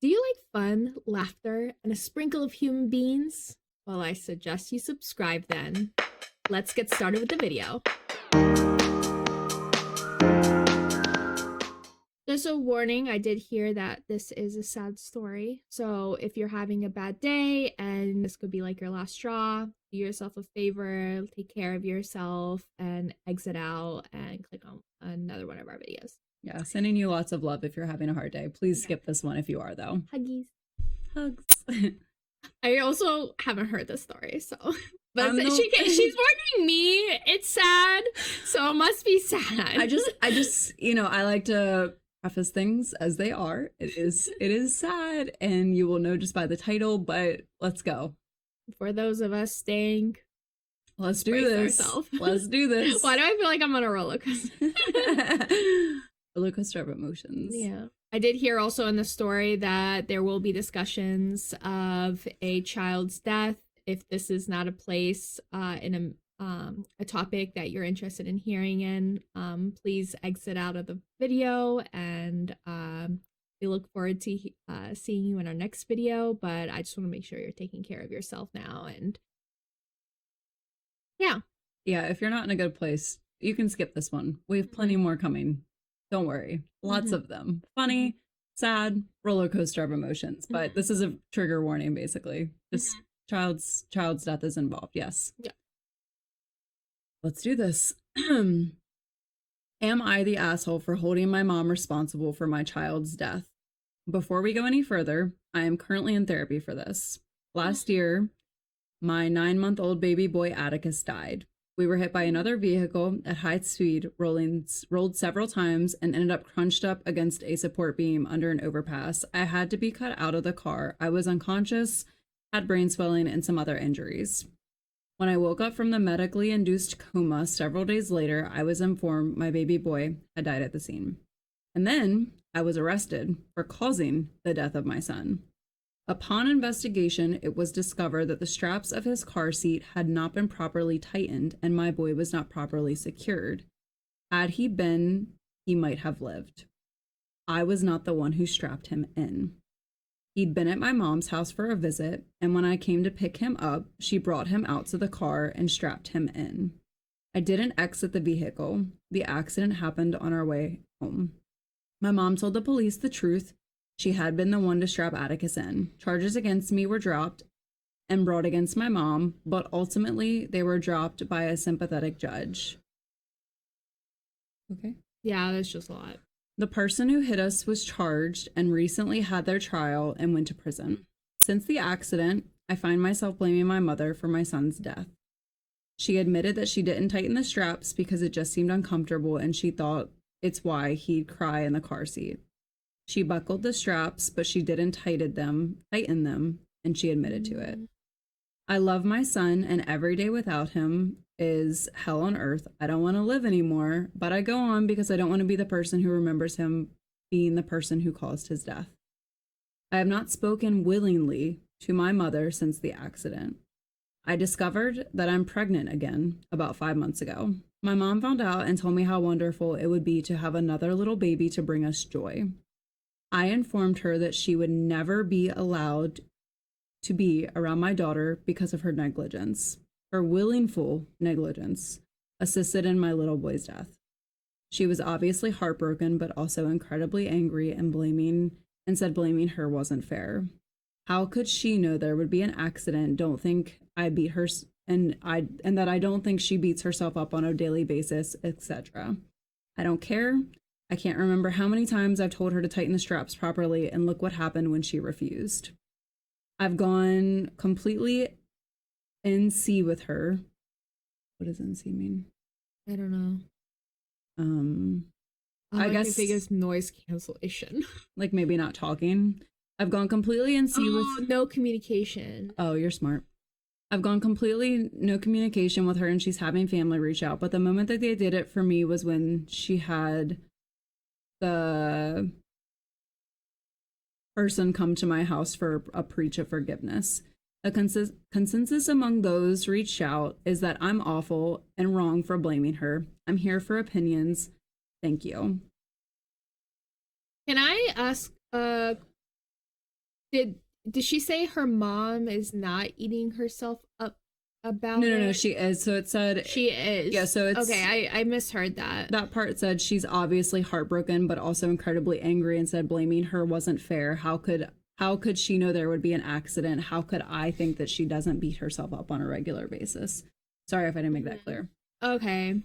Do you like fun, laughter, and a sprinkle of human beings? Well, I suggest you subscribe then. Let's get started with the video. Just a warning, I did hear that this is a sad story. So if you're having a bad day and this could be like your last straw, do yourself a favor, take care of yourself, and exit out and click on another one of our videos. Yeah, sending you lots of love if you're having a hard day. Please skip this one if you are, though. Huggies. Hugs. I also haven't heard the story, so. But No. she's warning me. It's sad, so it must be sad. I just, I like to preface things as they are. It is sad, and you will know just by the title, but let's go. For those of us staying, let's do this. Let's do this. Why do I feel like I'm on a roller coaster? Roller coaster of emotions. Yeah. I did hear also in the story that there will be discussions of a child's death. If this is not a place in a topic that you're interested in hearing in, please exit out of the video, and we look forward to seeing you in our next video. But I just want to make sure you're taking care of yourself now. And yeah, if you're not in a good place, you can skip this one. We have plenty more coming. Don't worry. Lots of them. Funny, sad, roller coaster of emotions. But this is a trigger warning, basically. Just child's death is involved. Yes. Yeah. Let's do this. Am I the asshole for holding my mom responsible for my child's death? Before we go any further, I am currently in therapy for this. Last year, my 9-month-old baby boy Atticus died. We were hit by another vehicle at high speed, rolled several times, and ended up crunched up against a support beam under an overpass. I had to be cut out of the car. I was unconscious, had brain swelling, and some other injuries. When I woke up from the medically induced coma several days later, I was informed my baby boy had died at the scene. And then I was arrested for causing the death of my son. Upon investigation, it was discovered that the straps of his car seat had not been properly tightened and my boy was not properly secured. Had he been, he might have lived. I was not the one who strapped him in. He'd been at my mom's house for a visit, and when I came to pick him up, she brought him out to the car and strapped him in. I didn't exit the vehicle. The accident happened on our way home. My mom told the police the truth. She had been the one to strap Atticus in. Charges against me were dropped and brought against my mom, but ultimately they were dropped by a sympathetic judge. Okay. Yeah, that's just a lot. The person who hit us was charged and recently had their trial and went to prison. Since the accident, I find myself blaming my mother for my son's death. She admitted that she didn't tighten the straps because it just seemed uncomfortable and she thought it's why he'd cry in the car seat. She buckled the straps, but she didn't tighten them, and she admitted to it. I love my son, and every day without him is hell on earth. I don't want to live anymore, but I go on because I don't want to be the person who remembers him being the person who caused his death. I have not spoken willingly to my mother since the accident. I discovered that I'm pregnant again about 5 months ago. My mom found out and told me how wonderful it would be to have another little baby to bring us joy. I informed her that she would never be allowed to be around my daughter because of her negligence. Her willful negligence assisted in my little boy's death. She was obviously heartbroken, but also incredibly angry and said blaming her wasn't fair. How could she know there would be an accident? Don't think I beat her, and that I don't think she beats herself up on a daily basis, etc. I don't care. I can't remember how many times I've told her to tighten the straps properly, and look what happened when she refused. I've gone completely NC with her. What does NC mean? I don't know. I guess the biggest noise cancellation. Like maybe not talking. I've gone completely NC with no communication. Oh, you're smart. I've gone completely no communication with her, and she's having family reach out. But the moment that they did it for me was when she had the person come to my house for a preach of forgiveness. A consensus among those reached out is that I'm awful and wrong for blaming her. I'm here for opinions. Thank you. Can I ask Did she say her mom is not eating herself up about No, it? she is. So it said She is. Yeah, so it's okay. I misheard that. That part said she's obviously heartbroken, but also incredibly angry, and said blaming her wasn't fair. How could she know there would be an accident? How could I think that she doesn't beat herself up on a regular basis? Sorry if I didn't make that clear. Okay.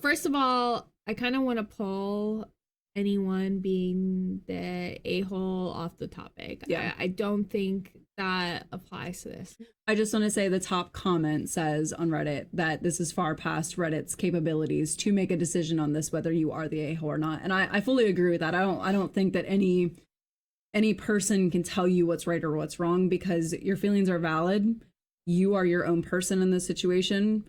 First of all, I kind of want to pull anyone being the a-hole off the topic. Yeah. I don't think that applies to this. I just want to say the top comment says on Reddit that this is far past Reddit's capabilities to make a decision on this, whether you are the a-hole or not. And I fully agree with that. I don't think that any person can tell you what's right or what's wrong, because your feelings are valid. You are your own person in this situation.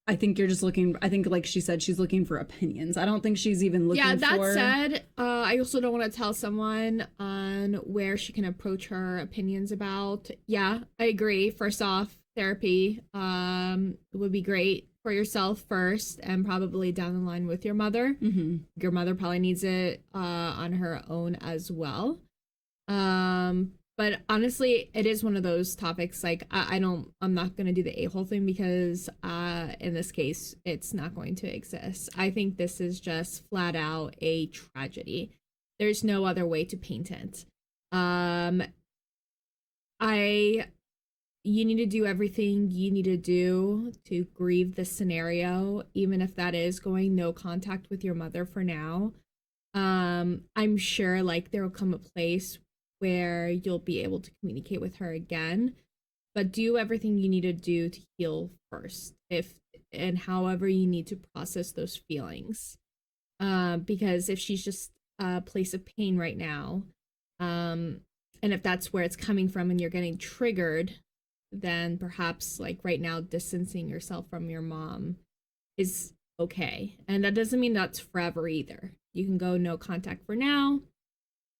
I think you're just looking, I think like she said, she's looking for opinions. I don't think she's even looking for... Yeah, that said, I also don't want to tell someone on where she can approach her opinions about. Yeah, I agree. First off, therapy would be great for yourself first, and probably down the line with your mother. Mm-hmm. Your mother probably needs it on her own as well. But honestly, it is one of those topics, like, I'm not going to do the a-hole thing, because in this case, it's not going to exist. I think this is just flat out a tragedy. There's no other way to paint it. You need to do everything you need to do to grieve this scenario, even if that is going no contact with your mother for now. I'm sure, like, there will come a place where you'll be able to communicate with her again, but do everything you need to do to heal first, and however you need to process those feelings, because if she's just a place of pain right now, and if that's where it's coming from and you're getting triggered, then perhaps, like, right now, distancing yourself from your mom is okay. And that doesn't mean that's forever either. You can go no contact for now,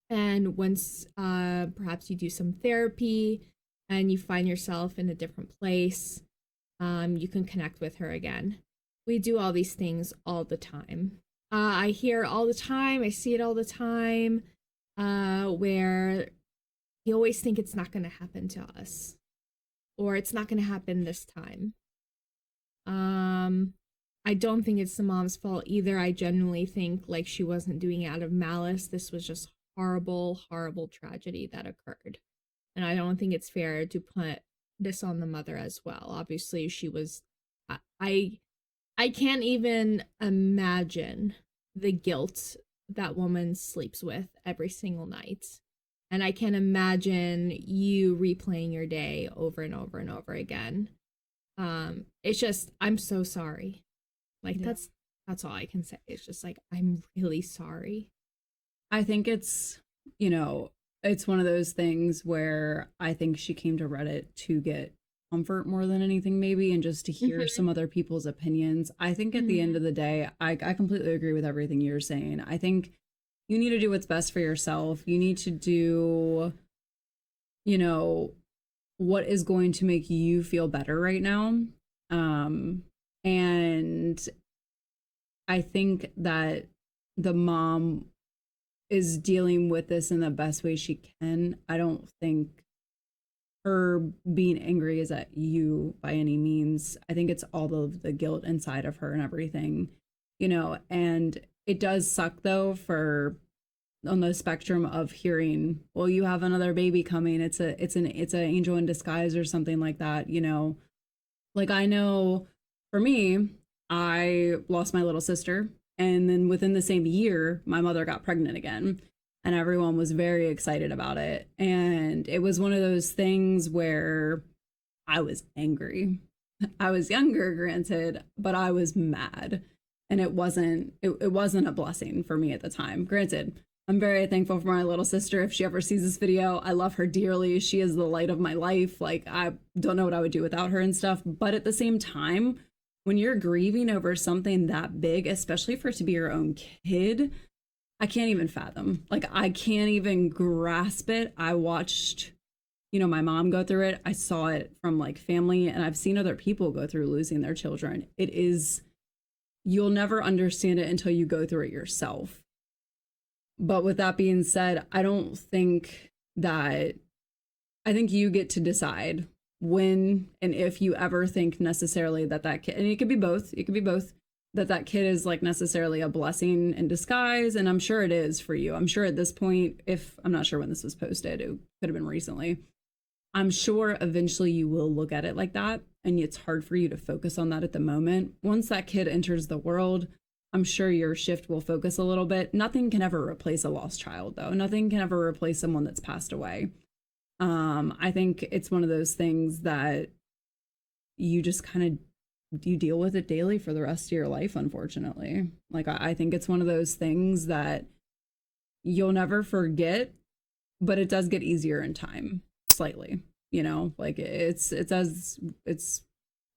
and once perhaps you do some therapy and you find yourself in a different place, you can connect with her again. We do all these things all the time. I hear all the time, I see it all the time, where you always think it's not going to happen to us, or it's not going to happen this time. I don't think it's the mom's fault either. I genuinely think, like, she wasn't doing it out of malice. This was just horrible tragedy that occurred, and I don't think it's fair to put this on the mother as well. Obviously, she was... I can't even imagine the guilt that woman sleeps with every single night, and I can't imagine you replaying your day over and over and over again. It's just, I'm so sorry. Like, yeah. That's all I can say. It's just like, I'm really sorry. I think it's, it's one of those things where I think she came to Reddit to get comfort more than anything, maybe, and just to hear some other people's opinions. I think at the end of the day, I completely agree with everything you're saying. I think you need to do what's best for yourself. You need to do, what is going to make you feel better right now. And I think that the mom is dealing with this in the best way she can. I don't think her being angry is at you by any means. I think it's all of the guilt inside of her and everything, and it does suck though, for on the spectrum of hearing, well, you have another baby coming. It's an angel in disguise or something like that, Like, I know for me, I lost my little sister, and then within the same year, my mother got pregnant again, and everyone was very excited about it. And it was one of those things where I was angry. I was younger, granted, but I was mad, and it wasn't a blessing for me at the time. Granted, I'm very thankful for my little sister. If she ever sees this video, I love her dearly. She is the light of my life. Like, I don't know what I would do without her and stuff. But at the same time, when you're grieving over something that big, especially for it to be your own kid, I can't even fathom. Like, I can't even grasp it. I watched, my mom go through it. I saw it from, like, family, and I've seen other people go through losing their children. It is, you'll never understand it until you go through it yourself. But with that being said, I don't think that I think you get to decide when and if you ever think necessarily that kid, and it could be both, that kid is like necessarily a blessing in disguise. And I'm sure it is for you. I'm sure at this point, if I'm not sure when this was posted, it could have been recently. I'm sure eventually you will look at it like that. And it's hard for you to focus on that at the moment. Once that kid enters the world, I'm sure your shift will focus a little bit. Nothing can ever replace a lost child, though. Nothing can ever replace someone that's passed away. I think it's one of those things that you just kind of, you deal with it daily for the rest of your life, unfortunately. Like, I think it's one of those things that you'll never forget, but it does get easier in time, slightly, you know, like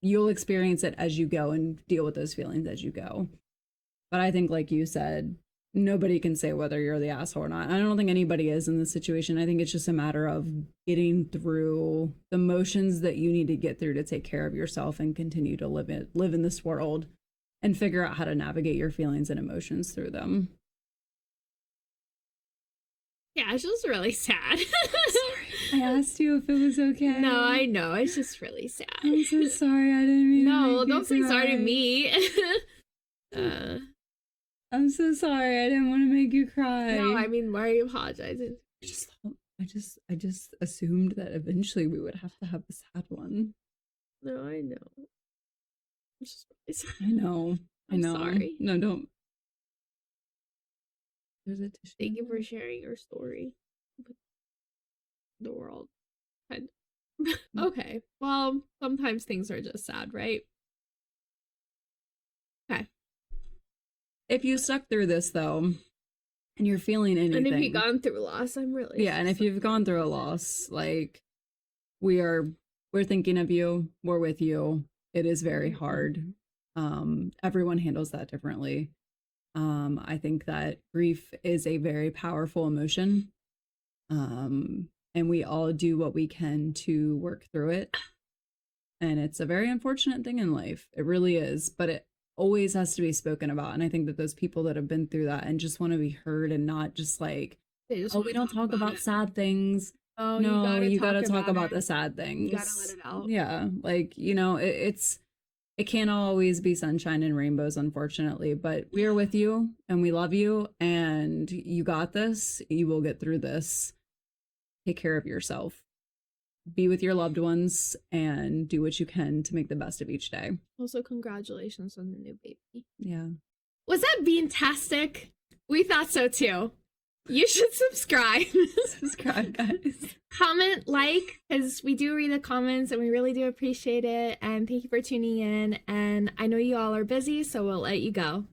you'll experience it as you go and deal with those feelings as you go. But I think, like you said, nobody can say whether you're the asshole or not. I don't think anybody is in this situation. I think it's just a matter of getting through the motions that you need to get through to take care of yourself and continue to live in this world and figure out how to navigate your feelings and emotions through them. Yeah, it's just really sad. Sorry. I asked you if it was okay. No, I know. It's just really sad. I'm so sorry. I didn't mean No, to don't say sorry to me. I'm so sorry. I didn't want to make you cry. No, I mean, why are you apologizing? I just assumed that eventually we would have to have the sad one. No, I know. I'm just really sad. I know. I'm sorry. No, don't. There's a tissue. Thank you for sharing your story with the world. Okay. Well, sometimes things are just sad, right? Okay. If you stuck through this, though, and you're feeling anything, and if you've gone through loss, I'm really and if you've gone through a loss, like, we're thinking of you, we're with you. It is very hard. Everyone handles that differently. I think that grief is a very powerful emotion, and we all do what we can to work through it. And it's a very unfortunate thing in life. It really is, but it always has to be spoken about. And I think that those people that have been through that and just want to be heard and not just like, oh, we don't talk about sad things. Oh, no, you gotta talk about the sad things. You gotta let it out. Yeah, like, you know, it can't always be sunshine and rainbows, unfortunately, but we are with you and we love you and you got this. You will get through this. Take care of yourself. Be with your loved ones and do what you can to make the best of each day. Also, congratulations on the new baby. Yeah. Was that bean-tastic? We thought so too. You should subscribe. Subscribe, guys. Comment, like, because we do read the comments and we really do appreciate it. And thank you for tuning in. And I know you all are busy, so we'll let you go.